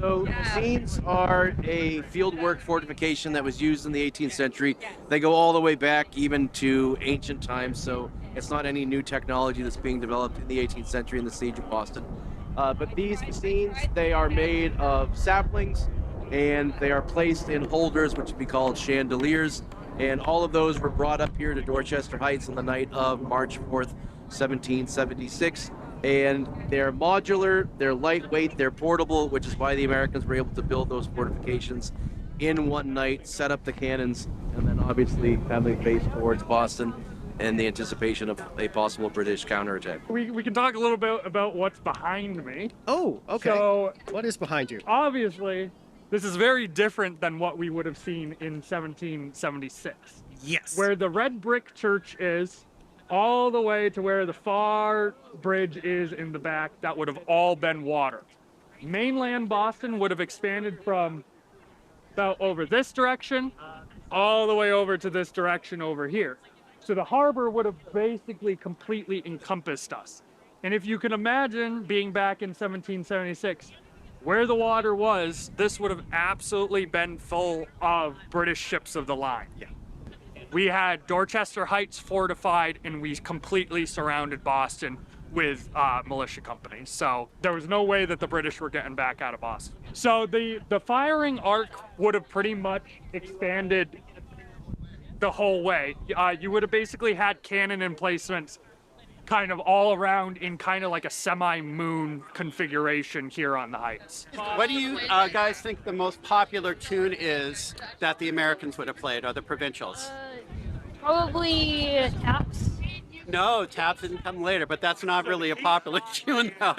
So scenes are a fieldwork fortification that was used in the 18th century. They go all the way back even to ancient times, so it's not any new technology that's being developed in the 18th century in the siege of Boston. But these scenes, they are made of saplings, and they are placed in holders, which would be called chandeliers. And all of those were brought up here to Dorchester Heights on the night of March 4th, 1776. And they're modular, they're lightweight, they're portable, which is why the Americans were able to build those fortifications in one night, set up the cannons, and then obviously have them face towards Boston in the anticipation of a possible British counterattack. We can talk a little bit about what's behind me. Oh, okay. So, what is behind you? obviously, this is very different than what we would have seen in 1776. Yes. Where the red brick church is, all the way to where the far bridge is in the back, that would have all been water. Mainland Boston would have expanded from about over this direction, all the way over to this direction over here. So the harbor would have basically completely encompassed us. And if you can imagine being back in 1776, where the water was, this would have absolutely been full of British ships of the line. Yeah. We had Dorchester Heights fortified, and we completely surrounded Boston with militia companies. So there was no way that the British were getting back out of Boston. So the firing arc would have pretty much expanded the whole way. You would have basically had cannon emplacements kind of all around in kind of like a semi-moon configuration here on the Heights. What do you guys think the most popular tune is that the Americans would have played, or the provincials? Probably Taps. No, Taps didn't come later, but that's not really a popular tune though.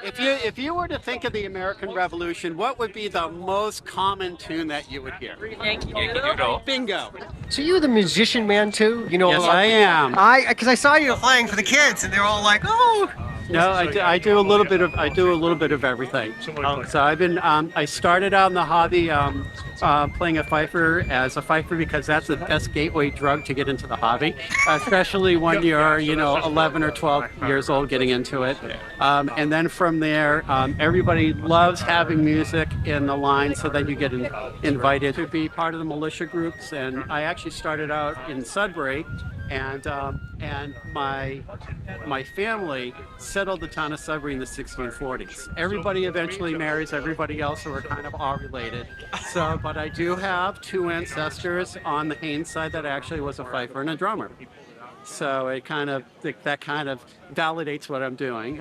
If you were to think of the American Revolution, what would be the most common tune that you would hear? Yankee Doodle. Bingo. So you the musician man too? You know. Yes, I am. Because I saw you playing for the kids, and they're all like, "Oh." No, I do a little bit of everything. So I've been I started out in the hobby playing a fifer because that's the best gateway drug to get into the hobby, especially when you're 11 or 12 years old getting into it. And then from there, everybody loves having music in the line, so then you get invited to be part of the militia groups. And I actually started out in Sudbury. And my family settled the town of Sudbury in the 1640s. Everybody eventually marries everybody else, so we're kind of all related. So, but I do have two ancestors on the Haynes side that actually was a fifer and a drummer. So that kind of validates what I'm doing.